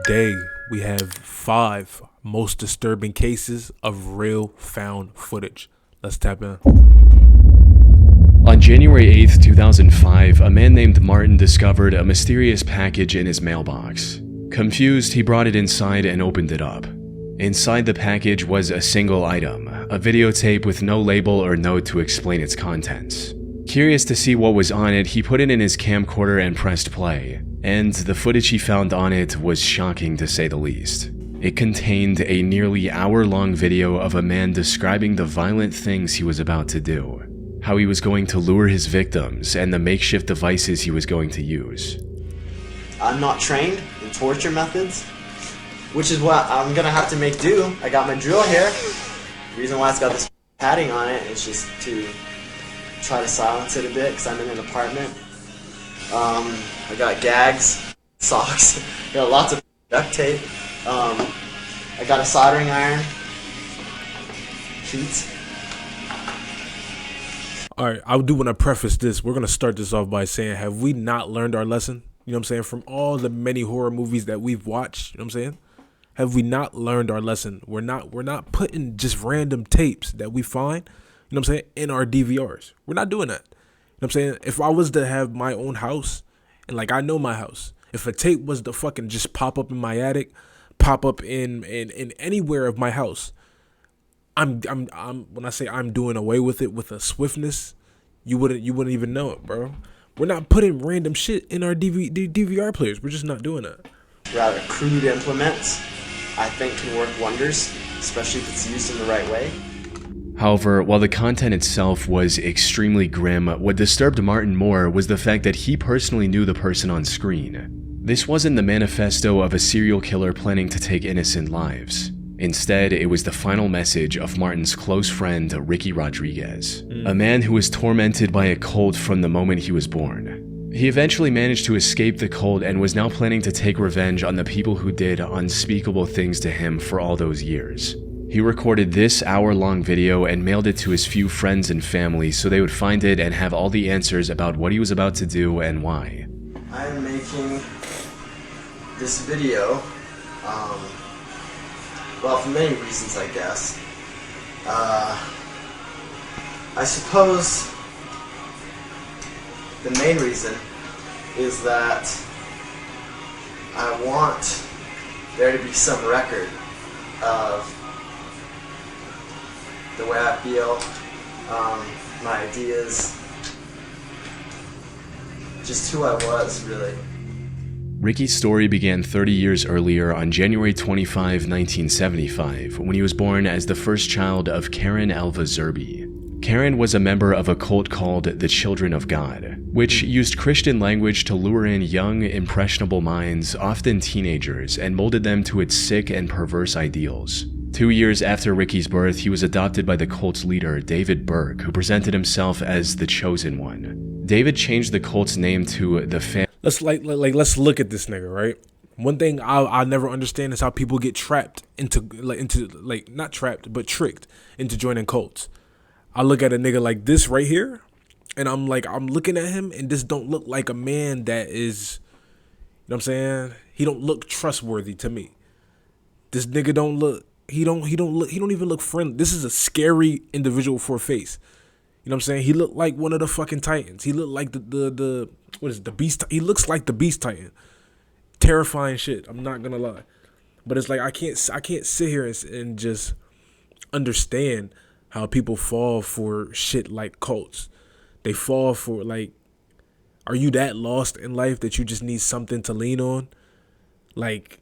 Today, we have 5 most disturbing cases of real found footage. Let's tap in. On January 8th, 2005, a man named Martin discovered a mysterious package in his mailbox. Confused, he brought it inside and opened it up. Inside the package was a single item, a videotape with no label or note to explain its contents. Curious to see what was on it, he put it in his camcorder and pressed play. And the footage he found on it was shocking to say the least. It contained a nearly hour-long video of a man describing the violent things he was about to do, how he was going to lure his victims, and the makeshift devices he was going to use. I'm not trained in torture methods, which is what I'm gonna have to make do. I got my drill here. The reason why it's got this padding on it is just to try to silence it a bit because I'm in an apartment. I got gags, socks, got lots of duct tape. I got a soldering iron, sheets. Alright, I do want to preface this. We're going to start this off by saying, have we not learned our lesson? You know what I'm saying? From all the many horror movies that we've watched, you know what I'm saying? Have we not learned our lesson? We're not putting just random tapes that we find, you know what I'm saying, in our DVRs. We're not doing that. You know what I'm saying? If I was to have my own house, and like I know my house, if a tape was to fucking just pop up in my attic, pop up in anywhere of my house, I'm when I say I'm doing away with it with a swiftness, you wouldn't even know it, bro. We're not putting random shit in our DVR players. We're just not doing that. Rather crude implements, I think, can work wonders, especially if it's used in the right way. However, while the content itself was extremely grim, what disturbed Martin more was the fact that he personally knew the person on screen. This wasn't the manifesto of a serial killer planning to take innocent lives. Instead, it was the final message of Martin's close friend, Ricky Rodriguez, a man who was tormented by a cult from the moment he was born. He eventually managed to escape the cult and was now planning to take revenge on the people who did unspeakable things to him for all those years. He recorded this hour-long video and mailed it to his few friends and family so they would find it and have all the answers about what he was about to do and why. I'm making this video, well, for many reasons, I guess. I suppose the main reason is that I want there to be some record of the way I feel, my ideas, just who I was, really. Ricky's story began 30 years earlier on January 25, 1975, when he was born as the first child of Karen Alva Zerby. Karen was a member of a cult called the Children of God, which used Christian language to lure in young, impressionable minds, often teenagers, and molded them to its sick and perverse ideals. 2 years after Ricky's birth, he was adopted by the cult's leader, David Burke, who presented himself as the Chosen One. David changed the cult's name to the Family. Let's let's look at this nigga, right? One thing I'll never understand is how people get trapped into not trapped, but tricked into joining cults. I look at a nigga like this right here, and I'm looking at him, and this don't look like a man that is, you know what I'm saying? He don't look trustworthy to me. This nigga don't look. He don't even look friendly. This is a scary individual for a face. You know what I'm saying? He looked like one of the fucking Titans. He looked like the what is it, the Beast? He looks like the Beast Titan. Terrifying shit. I'm not gonna lie, but it's like I can't sit here and just understand how people fall for shit like cults. They fall for, like, are you that lost in life that you just need something to lean on? Like,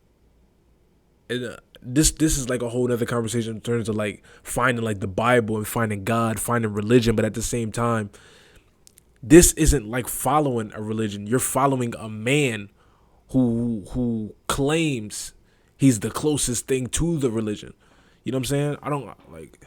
this is like a whole other conversation in terms of like finding like the Bible and finding God, finding religion, but at the same time, this isn't like following a religion. You're following a man who claims he's the closest thing to the religion. You know what I'm saying? I don't like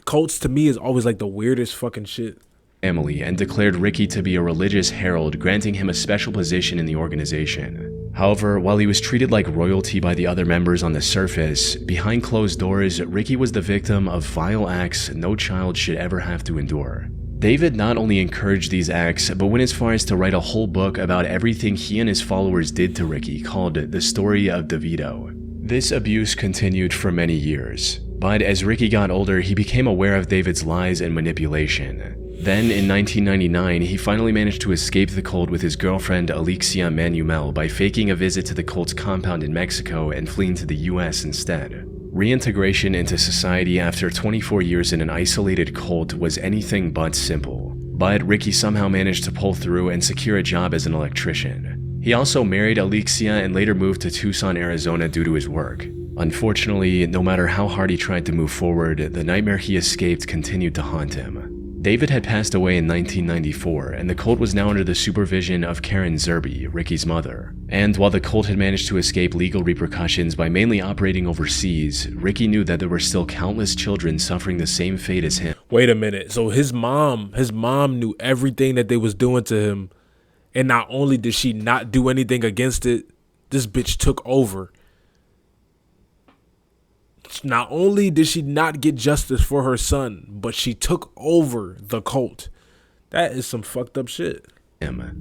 cults. To me is always like the weirdest fucking shit. Family and declared Ricky to be a religious herald, granting him a special position in the organization. However, while he was treated like royalty by the other members on the surface, behind closed doors, Ricky was the victim of vile acts no child should ever have to endure. David not only encouraged these acts, but went as far as to write a whole book about everything he and his followers did to Ricky called The Story of DeVito. This abuse continued for many years, but as Ricky got older, he became aware of David's lies and manipulation. Then, in 1999, he finally managed to escape the cult with his girlfriend Alexia Manuel by faking a visit to the cult's compound in Mexico and fleeing to the US instead. Reintegration into society after 24 years in an isolated cult was anything but simple, but Ricky somehow managed to pull through and secure a job as an electrician. He also married Alexia and later moved to Tucson, Arizona due to his work. Unfortunately, no matter how hard he tried to move forward, the nightmare he escaped continued to haunt him. David had passed away in 1994, and the cult was now under the supervision of Karen Zerbe, Ricky's mother. And while the cult had managed to escape legal repercussions by mainly operating overseas, Ricky knew that there were still countless children suffering the same fate as him. Wait a minute. So his mom knew everything that they was doing to him, and not only did she not do anything against it, this bitch took over. Not only did she not get justice for her son, but she took over the cult. That is some fucked up shit.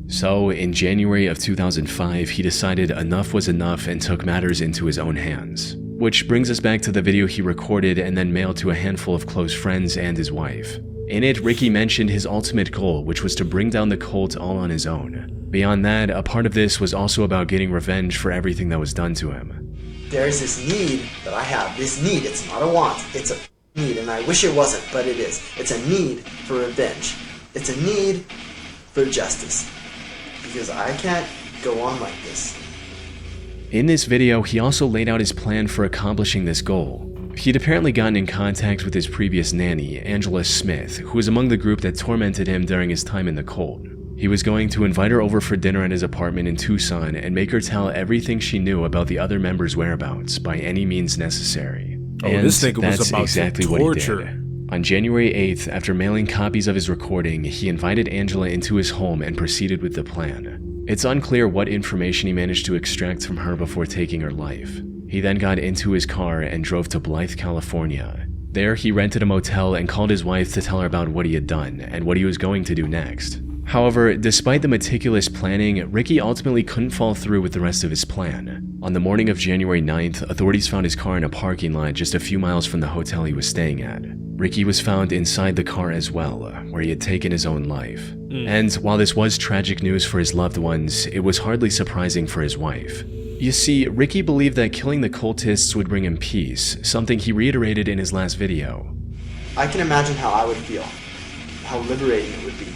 So, in January of 2005, he decided enough was enough and took matters into his own hands. Which brings us back to the video he recorded and then mailed to a handful of close friends and his wife. In it, Ricky mentioned his ultimate goal, which was to bring down the cult all on his own. Beyond that, a part of this was also about getting revenge for everything that was done to him. There's this need that I have. This need, it's not a want, it's a need, and I wish it wasn't, but it is. It's a need for revenge. It's a need for justice. Because I can't go on like this. In this video, he also laid out his plan for accomplishing this goal. He'd apparently gotten in contact with his previous nanny, Angela Smith, who was among the group that tormented him during his time in the cult. He was going to invite her over for dinner at his apartment in Tucson and make her tell everything she knew about the other members' whereabouts by any means necessary. And this nigga was about exactly to what he torture. did. On January 8th, after mailing copies of his recording, he invited Angela into his home and proceeded with the plan. It's unclear what information he managed to extract from her before taking her life. He then got into his car and drove to Blythe, California. There, he rented a motel and called his wife to tell her about what he had done and what he was going to do next. However, despite the meticulous planning, Ricky ultimately couldn't follow through with the rest of his plan. On the morning of January 9th, authorities found his car in a parking lot just a few miles from the hotel he was staying at. Ricky was found inside the car as well, where he had taken his own life. And while this was tragic news for his loved ones, it was hardly surprising for his wife. You see, Ricky believed that killing the cultists would bring him peace, something he reiterated in his last video. I can imagine how I would feel, how liberating it would be.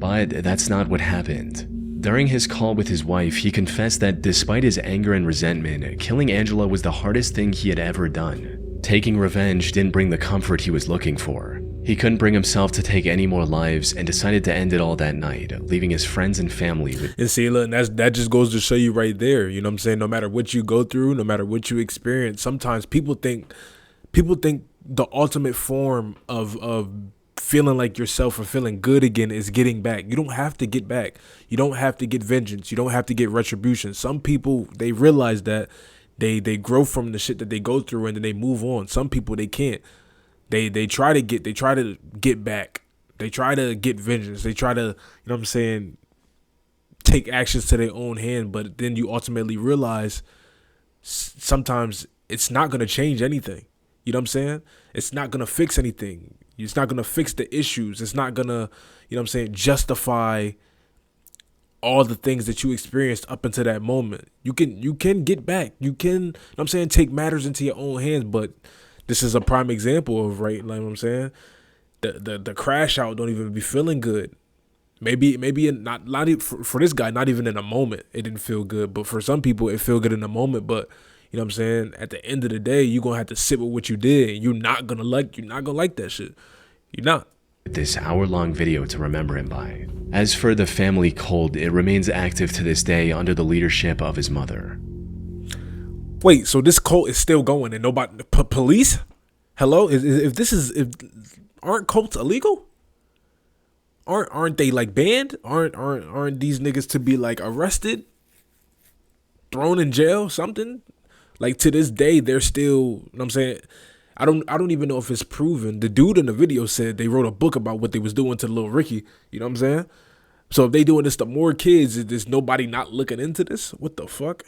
But that's not what happened. During his call with his wife, he confessed that despite his anger and resentment, killing Angela was the hardest thing he had ever done. Taking revenge didn't bring the comfort he was looking for. He couldn't bring himself to take any more lives and decided to end it all that night, leaving his friends and family with— And see, look, that just goes to show you right there. You know what I'm saying? No matter what you go through, no matter what you experience, sometimes people think the ultimate form of feeling like yourself or feeling good again is getting back. You don't have to get back. You don't have to get vengeance. You don't have to get retribution. Some people, they realize that they grow from the shit that they go through and then they move on. Some people, they can't. They try to get back. They try to get vengeance. They try to, you know what I'm saying, take actions to their own hand, but then you ultimately realize sometimes it's not going to change anything. You know what I'm saying? It's not going to fix anything. It's not going to fix the issues. It's not going to, you know what I'm saying, justify all the things that you experienced up until that moment. You can get back. You can, you know what I'm saying, take matters into your own hands, but this is a prime example of, right, like what I'm saying, the crash out don't even be feeling good. Maybe not even, for this guy, not even in a moment it didn't feel good, but for some people it feel good in a moment. But you know what I'm saying, at the end of the day, you're gonna have to sit with what you did. You're not gonna like that shit. You're not. This hour-long video to remember him by. As for the family cult, it remains active to this day under the leadership of his mother. Wait, so this cult is still going and nobody, police? Hello? If aren't cults illegal? Aren't they like banned? Aren't these niggas to be like arrested, thrown in jail, something? Like to this day, they're still, you know what I'm saying? I don't even know if it's proven. The dude in the video said they wrote a book about what they was doing to little Ricky. You know what I'm saying? So if they doing this to more kids, is there's nobody not looking into this? What the fuck?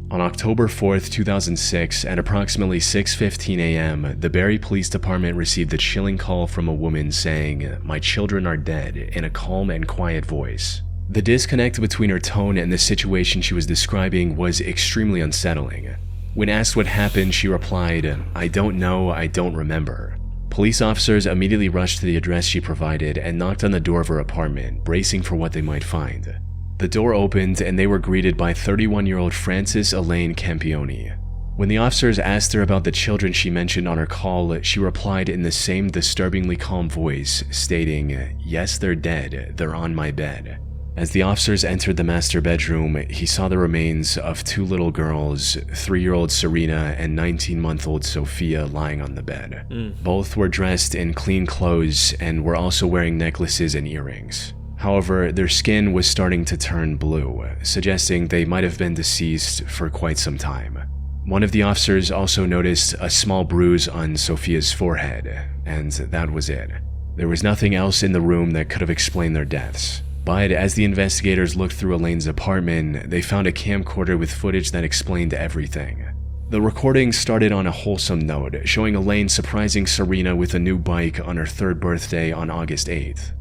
On October 4th, 2006, at approximately 6:15 a.m., the Barrie Police Department received a chilling call from a woman saying, "My children are dead," in a calm and quiet voice. The disconnect between her tone and the situation she was describing was extremely unsettling. When asked what happened, she replied, "I don't know, I don't remember." Police officers immediately rushed to the address she provided and knocked on the door of her apartment, bracing for what they might find. The door opened and they were greeted by 31-year-old Frances Elaine Campione. When the officers asked her about the children she mentioned on her call, she replied in the same disturbingly calm voice, stating, "Yes, they're dead. They're on my bed." As the officers entered the master bedroom, he saw the remains of two little girls, 3-year-old Serena and 19-month-old Sophia, lying on the bed. Both were dressed in clean clothes and were also wearing necklaces and earrings. However, their skin was starting to turn blue, suggesting they might have been deceased for quite some time. One of the officers also noticed a small bruise on Sophia's forehead, and that was it. There was nothing else in the room that could have explained their deaths. But as the investigators looked through Elaine's apartment, they found a camcorder with footage that explained everything. The recording started on a wholesome note, showing Elaine surprising Serena with a new bike on her 3rd birthday on August 8th.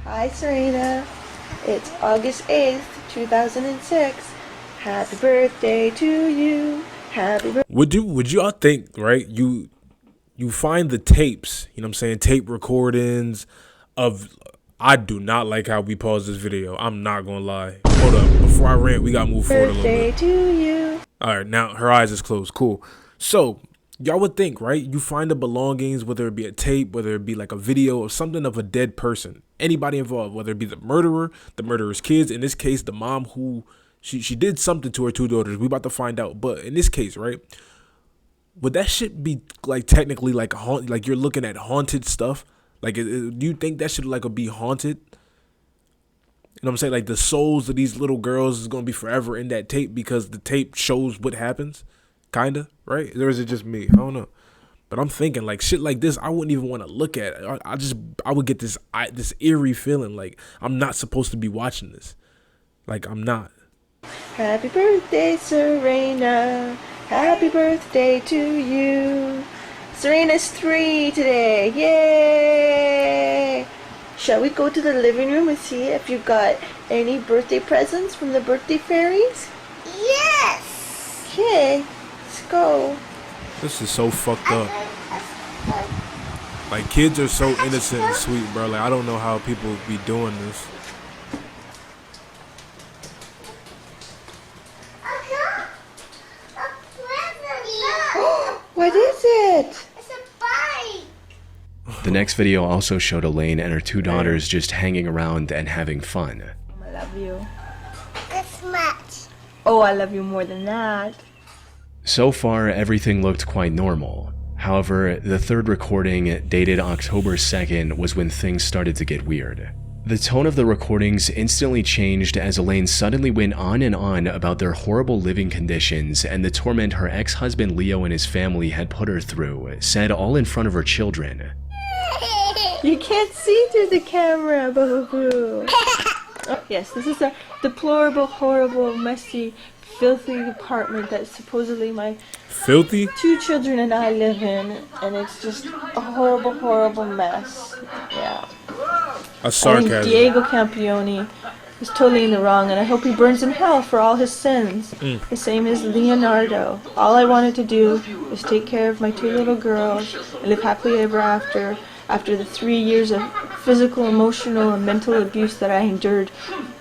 Hi Serena, it's August 8th, 2006. Happy birthday to you. Happy birthday. Would y'all think, right? You find the tapes, you know what I'm saying? Tape recordings of, I do not like how we paused this video. I'm not gonna lie. Hold up, before I rant, we gotta move forward a little bit. Birthday to you. All right, now her eyes is closed. Cool. So y'all would think, right? You find the belongings, whether it be a tape, whether it be like a video or something of a dead person, anybody involved, whether it be the murderer, the murderer's kids, in this case, the mom who she did something to her 2 daughters. We about to find out. But in this case, right? Would that shit be like technically like like you're looking at haunted stuff? Like, do you think that should like be haunted? You know what I'm saying? Like the souls of these little girls is gonna be forever in that tape because the tape shows what happens, kinda, right? Or is it just me? I don't know. But I'm thinking like shit like this, I wouldn't even want to look at it. I would get this eerie feeling like I'm not supposed to be watching this. Like I'm not. Happy birthday, Serena. Happy birthday to you. Serena's 3 today. Yay! Shall we go to the living room and see if you've got any birthday presents from the birthday fairies? Yes! Okay, let's go. This is so fucked up. Like kids are so innocent and sweet, bro. Like I don't know how people be doing this. What is it? It's a bike! The next video also showed Elaine and her 2 daughters just hanging around and having fun. I love you. This much. Oh, I love you more than that. So far, everything looked quite normal. However, the 3rd recording, dated October 2nd, was when things started to get weird. The tone of the recordings instantly changed as Elaine suddenly went on and on about their horrible living conditions and the torment her ex-husband Leo and his family had put her through, said all in front of her children. You can't see through the camera, boo-hoo. Oh, yes, this is a deplorable, horrible, messy, filthy apartment that supposedly my Filthy? 2 children and I live in, and it's just a horrible, horrible mess. Yeah. A I sarcasm. think Diego Campione is totally in the wrong, and I hope he burns in hell for all his sins. The same as Leonardo. All I wanted to do was take care of my 2 little girls and live happily ever after the 3 years of physical, emotional, and mental abuse that I endured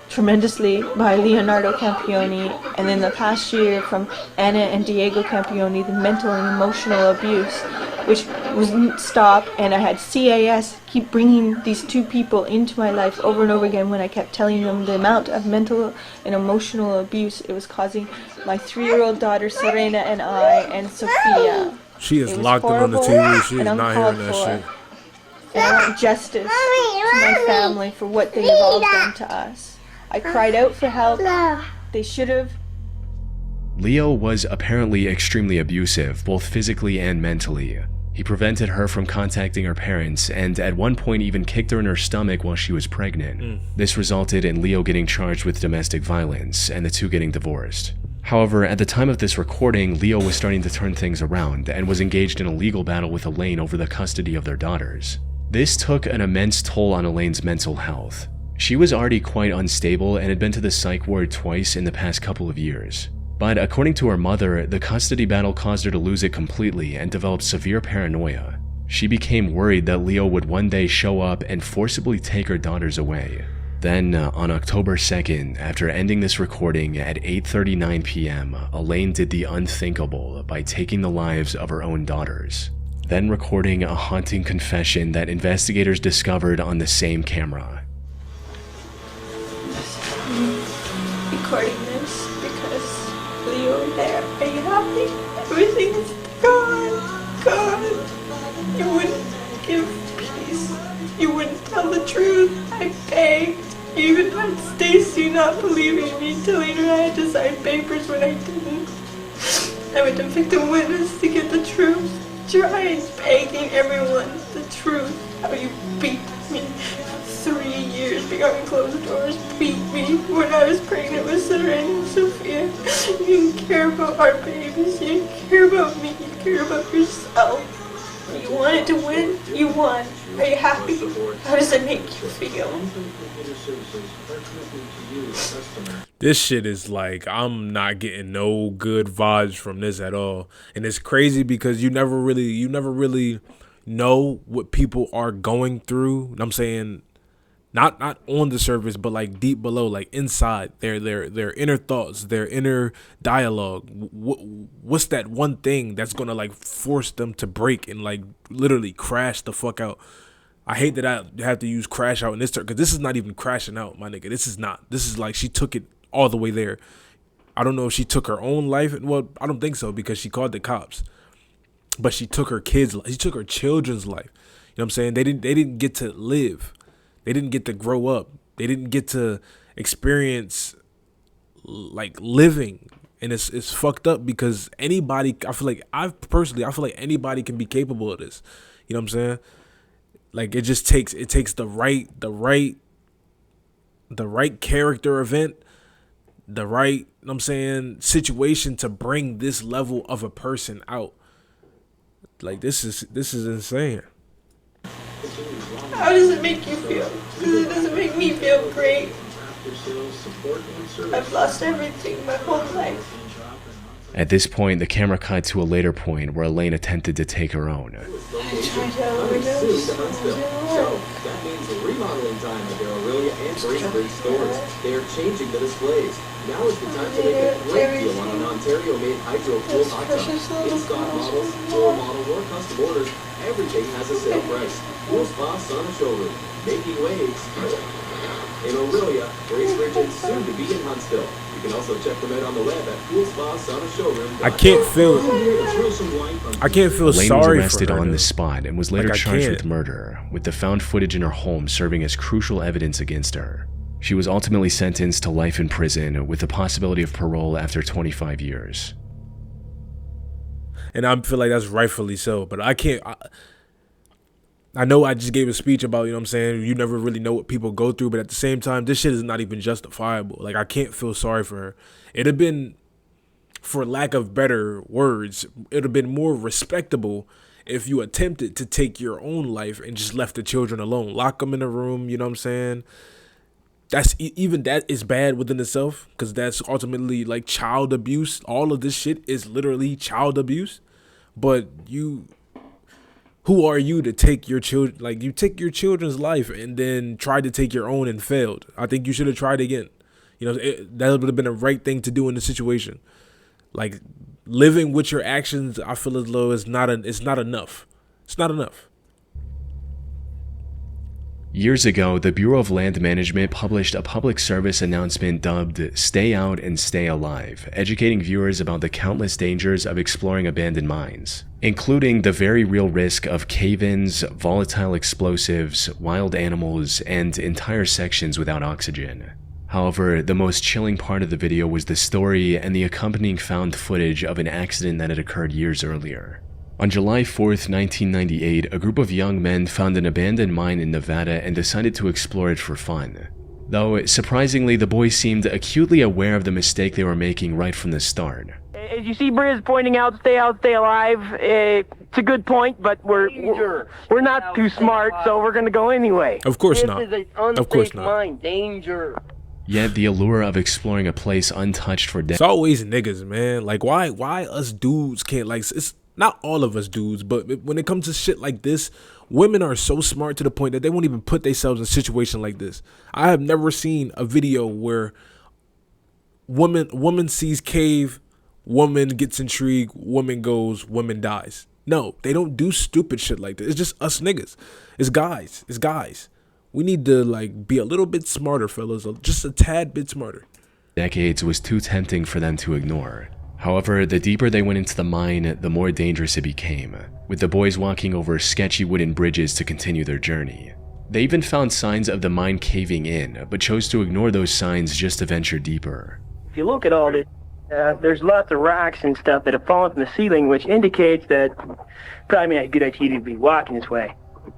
tremendously by Leonardo Campione, and then the past year from Anna and Diego Campione, the mental and emotional abuse, which wouldn't stop, and I had CAS keep bringing these 2 people into my life over and over again when I kept telling them the amount of mental and emotional abuse it was causing my 3-year-old daughter Serena and I and Sophia. She is It was locked in on the horrible TV. She is and not hearing uncalled that for. shit. And I want justice to my family for what they have all done to us. I cried out for help. They should have Leo was apparently extremely abusive, both physically and mentally. He prevented her from contacting her parents and at one point even kicked her in her stomach while she was pregnant. This resulted in Leo getting charged with domestic violence and the two getting divorced. However, at the time of this recording, Leo was starting to turn things around and was engaged in a legal battle with Elaine over the custody of their daughters. This took an immense toll on Elaine's mental health. She was already quite unstable and had been to the psych ward twice in the past couple of years. But according to her mother, the custody battle caused her to lose it completely and develop severe paranoia. She became worried that Leo would one day show up and forcibly take her daughters away. Then, on October 2nd, after ending this recording at 8:39 p.m., Elaine did the unthinkable by taking the lives of her own daughters, then recording a haunting confession that investigators discovered on the same camera. Recording this because Leo and I are very happy. Everything is gone. You wouldn't give peace. You wouldn't tell the truth. I begged. You even had Stacy not believing me, telling her I had to sign papers when I didn't. I went to victim witness to get the truth. Trying, begging everyone the truth. How you beat me. 3 years behind closed doors, beat me when I was pregnant with Serena and Sophia. You didn't care about our babies, you didn't care about me, you cared about yourself. You wanted to win, you won. Are you happy? How does it make you feel? This shit is like, I'm not getting no good vibes from this at all. And it's crazy because you never really know what people are going through. I'm saying not on the surface, but like deep below, like inside their inner thoughts, their inner dialogue. What's that one thing that's gonna like force them to break and like literally crash the fuck out? I hate that I have to use crash out in this term because this is not even crashing out, my nigga. This is not. This is like she took it all the way there. I don't know if she took her own life. Well, I don't think so because she called the cops. But she took her kids. She took her children's life. You know what I'm saying? They didn't get to live. They didn't get to grow up. They didn't get to experience like living. And it's fucked up because anybody, I feel like anybody can be capable of this. You know what I'm saying? Like it takes the right character event, the right, you know what I'm saying, situation to bring this level of a person out. Like this is insane. How does it make you feel? Because it doesn't make me feel great. I've lost everything my whole life. At this point, the camera cut to a later point where Elaine attempted to take her own. I tried to overdose. So that means the remodeling time at their Aurelia and Braintree stores. They are changing the displays. Now is the time to make a great deal on an Ontario-made hydro-cooled hot tub. In stock models, floor model, or custom orders, everything has a sale price. Pool Spa Sauna Showroom, making waves in Aurelia, Bracebridge, and soon to be in Huntsville. You can also check them out on the web at Pool Spa Sauna Showroom. I can't feel Elaine sorry was arrested for her, on though. the spot and was later Like, I charged can't. with murder, with the found footage in her home serving as crucial evidence against her. She was ultimately sentenced to life in prison with the possibility of parole after 25 years. And I feel like that's rightfully so. But I can't. I know I just gave a speech about, you know what I'm saying, you never really know what people go through. But at the same time, this shit is not even justifiable. Like, I can't feel sorry for her. It'd have been, for lack of better words, it'd have been more respectable if you attempted to take your own life and just left the children alone. Lock them in a room, you know what I'm saying? That's even that is bad within itself because that's ultimately like child abuse. All of this shit is literally child abuse. But who are you to take your children? Like, you take your children's life and then tried to take your own and failed. I think you should have tried again. You know, that would have been the right thing to do in the situation. Like, living with your actions, I feel as though it's not enough. It's not enough. Years ago, the Bureau of Land Management published a public service announcement dubbed Stay Out and Stay Alive, educating viewers about the countless dangers of exploring abandoned mines, including the very real risk of cave-ins, volatile explosives, wild animals, and entire sections without oxygen. However, the most chilling part of the video was the story and the accompanying found footage of an accident that had occurred years earlier. On July 4th, 1998, a group of young men found an abandoned mine in Nevada and decided to explore it for fun. Though, surprisingly, the boys seemed acutely aware of the mistake they were making right from the start. As you see Briz pointing out, stay alive. It's a good point, but we're not too smart, so we're gonna go anyway. Of course not. This is an Of course unsafe not. mine. Danger. Yet the allure of exploring a place untouched for It's decades. always niggas, man. Like, why us dudes can't, like, it's not all of us dudes, but when it comes to shit like this, women are so smart to the point that they won't even put themselves in a situation like this. I have never seen a video where woman sees cave, woman gets intrigued, woman goes, woman dies. No, they don't do stupid shit like this. It's just us niggas. It's guys. It's guys. We need to, like, be a little bit smarter, fellas. Just a tad bit smarter. Decades was too tempting for them to ignore. However, the deeper they went into the mine, the more dangerous it became, with the boys walking over sketchy wooden bridges to continue their journey. They even found signs of the mine caving in, but chose to ignore those signs just to venture deeper. If you look at all this, there's lots of rocks and stuff that have fallen from the ceiling, which indicates that probably not a good idea to be walking this way.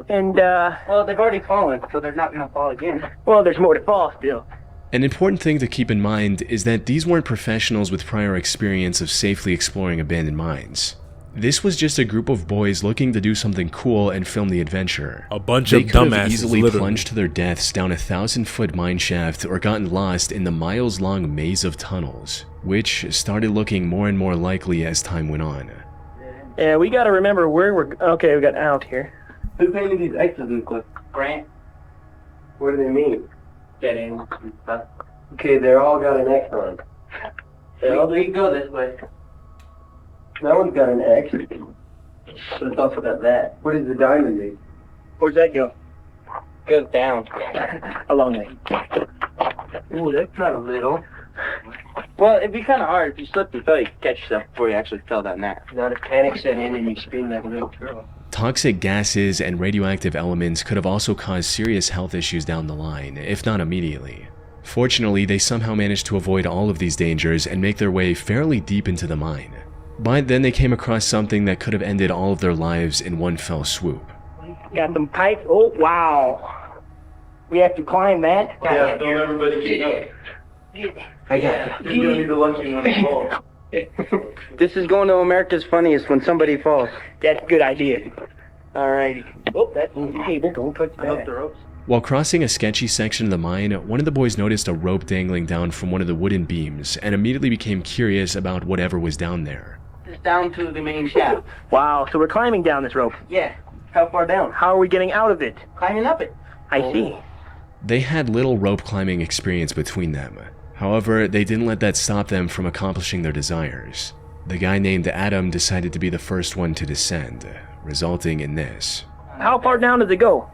And, well, they've already fallen, so they're not gonna fall again. Well, there's more to fall still. An important thing to keep in mind is that these weren't professionals with prior experience of safely exploring abandoned mines. This was just a group of boys looking to do something cool and film the adventure. A bunch They of could have dumbasses, easily literally. plunged to their deaths down a 1,000-foot mine shaft or gotten lost in the miles-long maze of tunnels, which started looking more and more likely as time went on. Yeah, we gotta remember where we're... Okay, we got out here. Who painted these X's in the cliff? Grant. What do they mean? Dead ends and stuff. Okay, they're all got an X on them. We can go this way. That one's got an X. So it's also got that. What does the diamond mean? Where's that go? Goes down. Along there. Ooh, that's not a little. Well, it'd be kind of hard if you slipped and fell. You could catch yourself before you actually fell down there. Not if panic set in and you scream like a little girl. Toxic gases and radioactive elements could have also caused serious health issues down the line, if not immediately. Fortunately, they somehow managed to avoid all of these dangers and make their way fairly deep into the mine. But then they came across something that could have ended all of their lives in one fell swoop. Got them pipes. Oh, wow. We have to climb that? Yeah, don't everybody get up. I got it. You're gonna be the lucky one to fall. This is going to America's Funniest when somebody falls. That's a good idea. Alrighty. Oh, that's the table. Don't touch I hope that. the ropes. While crossing a sketchy section of the mine, one of the boys noticed a rope dangling down from one of the wooden beams and immediately became curious about whatever was down there. It's down to the main shaft. Wow, so we're climbing down this rope. Yeah. How far down? How are we getting out of it? Climbing up it. I see. They had little rope climbing experience between them. However, they didn't let that stop them from accomplishing their desires. The guy named Adam decided to be the first one to descend, resulting in this. How far down does it go?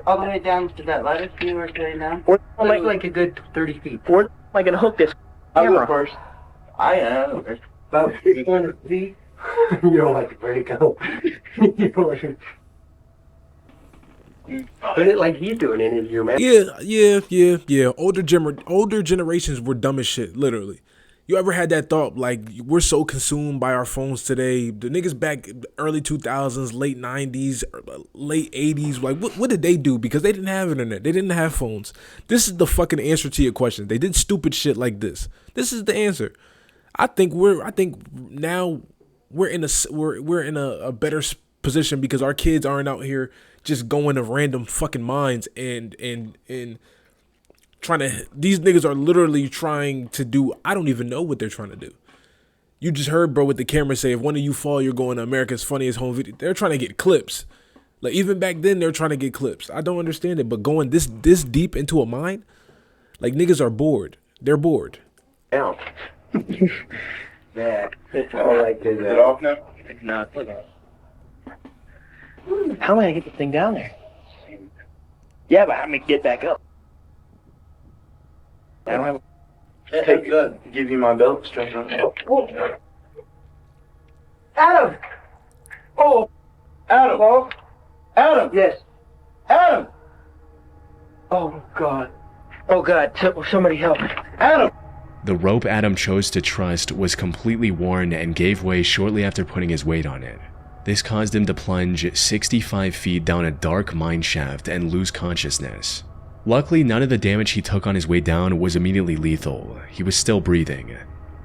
All the way down to that ladder. See where it's going down? We're Like a good 30 feet. We're like gonna hook this I'll go camera. first. I am. About 300 feet. You don't like to break out. You don't like to... Put it like he's doing it in your man. Yeah. Older generations were dumb as shit, literally. You ever had that thought, like, we're so consumed by our phones today? The niggas back early 2000s, late 90s, late 80s, like, what did they do? Because they didn't have internet. They didn't have phones. This is the fucking answer to your question. They did stupid shit like this. This is the answer. I think now we're in a better position because our kids aren't out here just going to random fucking mines and trying to, these niggas are literally trying to do, I don't even know what they're trying to do. You just heard bro with the camera say, if one of you fall, you're going to America's Funniest Home Video. They're trying to get clips. Like, even back then, they're trying to get clips. I don't understand it, but going this deep into a mine, like, niggas are bored. They're bored. Down. Yeah. It's all like this. Is it off now? No, it's not. How am I gonna get this thing down there? Yeah, but how am I gonna get back up? I don't have. Hey, good. Give you my belt. Stretch on. Adam! Oh! Adam. Oh! Adam. Yes. Adam. Oh, God. Oh God, somebody help. Adam! The rope Adam chose to trust was completely worn and gave way shortly after putting his weight on it. This caused him to plunge 65 feet down a dark mine shaft and lose consciousness. Luckily, none of the damage he took on his way down was immediately lethal. He was still breathing.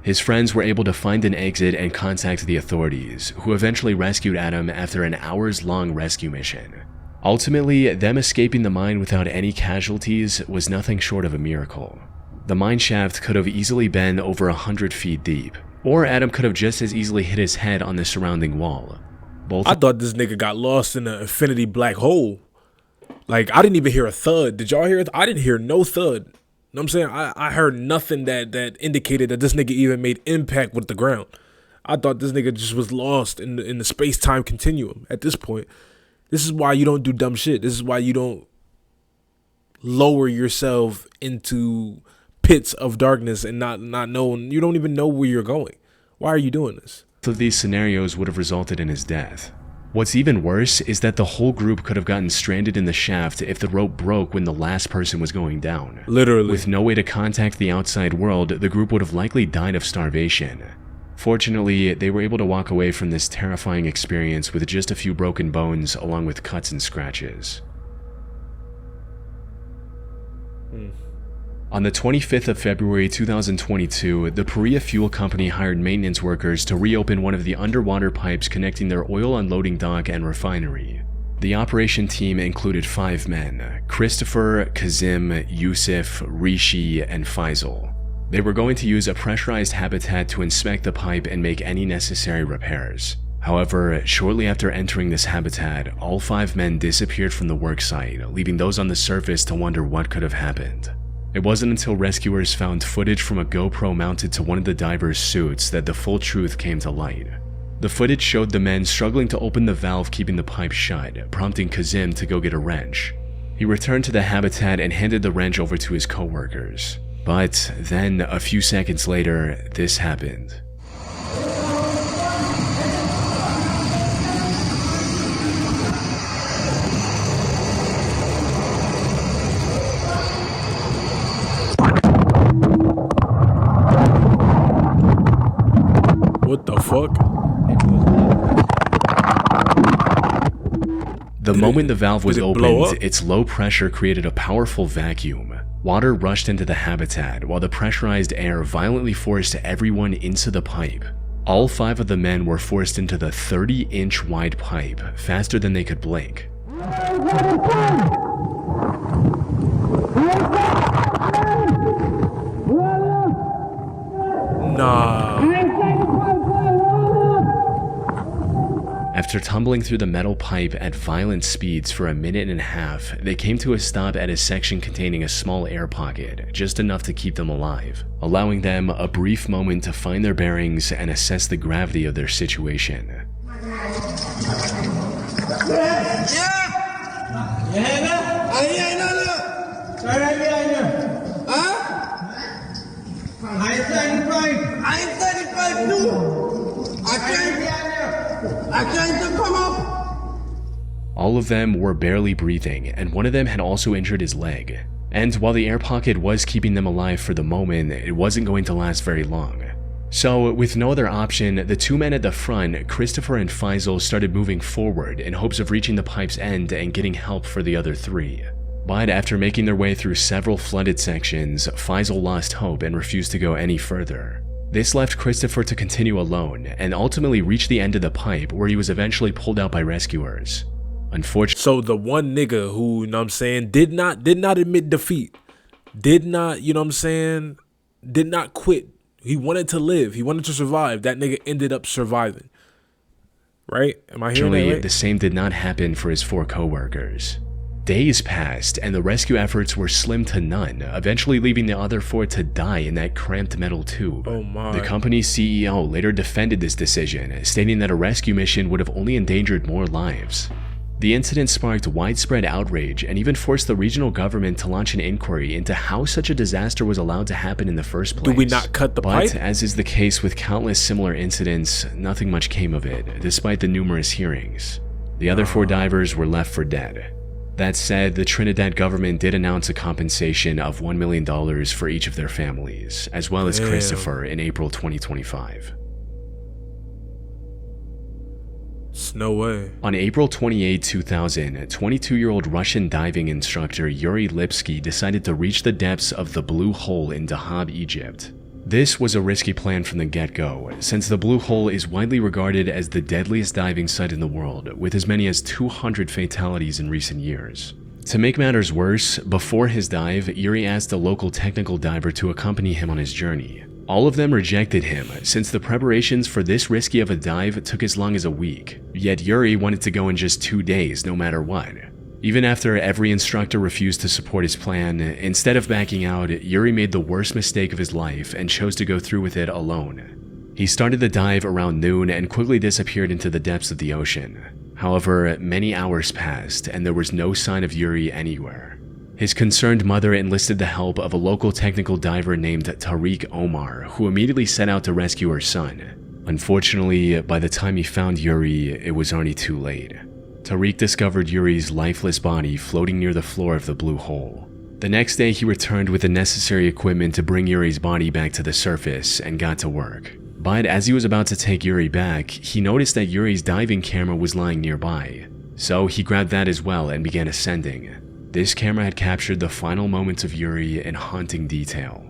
His friends were able to find an exit and contact the authorities, who eventually rescued Adam after an hours-long rescue mission. Ultimately, them escaping the mine without any casualties was nothing short of a miracle. The mine shaft could have easily been over 100 feet deep, or Adam could have just as easily hit his head on the surrounding wall. I thought this nigga got lost in an infinity black hole. Like, I didn't even hear a thud. Did y'all hear it? I didn't hear no thud. You know what I'm saying? I heard nothing that indicated that this nigga even made impact with the ground. I thought this nigga just was lost in the space-time continuum at this point. This is why you don't do dumb shit. This is why you don't lower yourself into pits of darkness and not knowing. You don't even know where you're going. Why are you doing this? Both of these scenarios would have resulted in his death. What's even worse is that the whole group could have gotten stranded in the shaft if the rope broke when the last person was going down. Literally. With no way to contact the outside world, the group would have likely died of starvation. Fortunately, they were able to walk away from this terrifying experience with just a few broken bones along with cuts and scratches. On the 25th of February 2022, the Perea Fuel Company hired maintenance workers to reopen one of the underwater pipes connecting their oil unloading dock and refinery. The operation team included 5 men: Christopher, Kazim, Yusuf, Rishi, and Faisal. They were going to use a pressurized habitat to inspect the pipe and make any necessary repairs. However, shortly after entering this habitat, all 5 men disappeared from the work site, leaving those on the surface to wonder what could have happened. It wasn't until rescuers found footage from a GoPro mounted to one of the divers' suits that the full truth came to light. The footage showed the men struggling to open the valve keeping the pipe shut, prompting Kazim to go get a wrench. He returned to the habitat and handed the wrench over to his co-workers. But then, a few seconds later, this happened. What the fuck? The moment the valve was opened, its low pressure created a powerful vacuum. Water rushed into the habitat, while the pressurized air violently forced everyone into the pipe. All 5 of the men were forced into the 30-inch wide pipe, faster than they could blink. Nah. After tumbling through the metal pipe at violent speeds for a minute and a half, they came to a stop at a section containing a small air pocket, just enough to keep them alive, allowing them a brief moment to find their bearings and assess the gravity of their situation. All of them were barely breathing, and one of them had also injured his leg. And while the air pocket was keeping them alive for the moment, it wasn't going to last very long. So, with no other option, the 2 men at the front, Christopher and Faisal, started moving forward in hopes of reaching the pipe's end and getting help for the other 3. But after making their way through several flooded sections, Faisal lost hope and refused to go any further. This left Christopher to continue alone, and ultimately reach the end of the pipe, where he was eventually pulled out by rescuers. Unfortunately, So the one nigga who, you know what I'm saying, did not admit defeat, did not, you know what I'm saying, did not quit. He wanted to live. He wanted to survive. That nigga ended up surviving. Right? Am I hearing that right? The same did not happen for his 4 co-workers. Days passed, and the rescue efforts were slim to none, eventually leaving the other 4 to die in that cramped metal tube. Oh my. The company's CEO later defended this decision, stating that a rescue mission would have only endangered more lives. The incident sparked widespread outrage and even forced the regional government to launch an inquiry into how such a disaster was allowed to happen in the first place. Do we not cut the pipe? But as is the case with countless similar incidents, nothing much came of it, despite the numerous hearings. The other 4 divers were left for dead. That said, the Trinidad government did announce a compensation of $1 million for each of their families, as well as Damn. Christopher in April 2025. No way. On April 28, 2000, 22-year-old Russian diving instructor Yuri Lipsky decided to reach the depths of the Blue Hole in Dahab, Egypt. This was a risky plan from the get-go, since the Blue Hole is widely regarded as the deadliest diving site in the world, with as many as 200 fatalities in recent years. To make matters worse, before his dive, Yuri asked a local technical diver to accompany him on his journey. All of them rejected him, since the preparations for this risky of a dive took as long as a week. Yet Yuri wanted to go in just 2 days, no matter what. Even after every instructor refused to support his plan, instead of backing out, Yuri made the worst mistake of his life and chose to go through with it alone. He started the dive around noon and quickly disappeared into the depths of the ocean. However, many hours passed and there was no sign of Yuri anywhere. His concerned mother enlisted the help of a local technical diver named Tariq Omar, who immediately set out to rescue her son. Unfortunately, by the time he found Yuri, it was already too late. Tariq discovered Yuri's lifeless body floating near the floor of the Blue Hole. The next day, he returned with the necessary equipment to bring Yuri's body back to the surface and got to work. But as he was about to take Yuri back, he noticed that Yuri's diving camera was lying nearby. So he grabbed that as well and began ascending. This camera had captured the final moments of Yuri in haunting detail.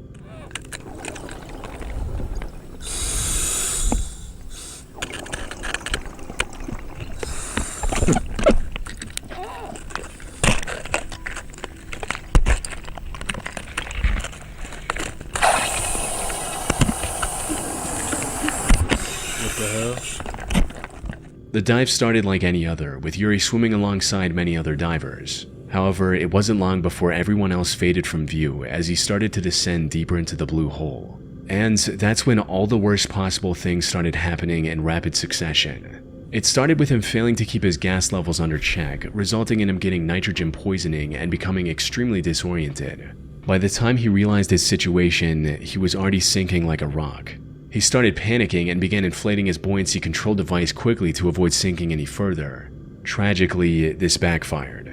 The dive started like any other, with Yuri swimming alongside many other divers. However, it wasn't long before everyone else faded from view as he started to descend deeper into the Blue Hole. And that's when all the worst possible things started happening in rapid succession. It started with him failing to keep his gas levels under check, resulting in him getting nitrogen poisoning and becoming extremely disoriented. By the time he realized his situation, he was already sinking like a rock. He started panicking and began inflating his buoyancy control device quickly to avoid sinking any further. Tragically, this backfired.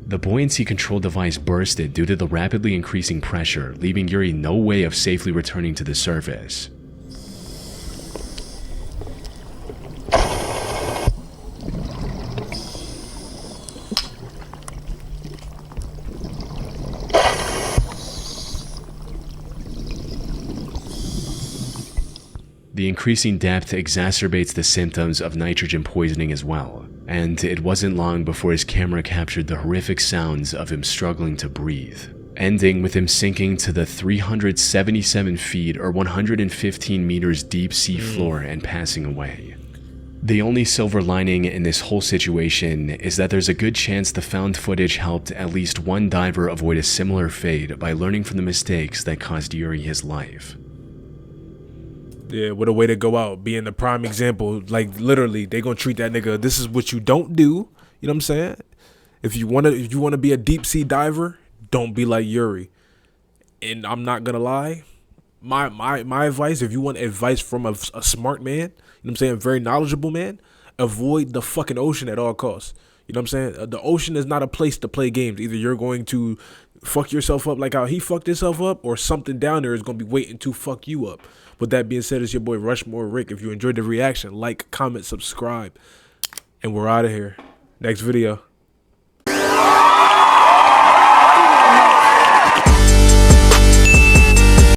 The buoyancy control device bursted due to the rapidly increasing pressure, leaving Yuri no way of safely returning to the surface. The increasing depth exacerbates the symptoms of nitrogen poisoning as well, and it wasn't long before his camera captured the horrific sounds of him struggling to breathe, ending with him sinking to the 377 feet or 115 meters deep sea floor and passing away. The only silver lining in this whole situation is that there's a good chance the found footage helped at least one diver avoid a similar fate by learning from the mistakes that cost Yuri his life. Yeah, what a way to go out, being the prime example. Like, literally, they gonna treat that nigga, this is what you don't do. You know what I'm saying? If you wanna be a deep sea diver, don't be like Yuri. And I'm not gonna lie, my advice, if you want advice from a smart man, you know what I'm saying, a very knowledgeable man, avoid the fucking ocean at all costs. You know what I'm saying? The ocean is not a place to play games. Either you're going to fuck yourself up like how he fucked himself up, or something down there is going to be waiting to fuck you up. With that being said, it's your boy RushMoreRick. If you enjoyed the reaction, like, comment, subscribe, and we're out of here. Next video.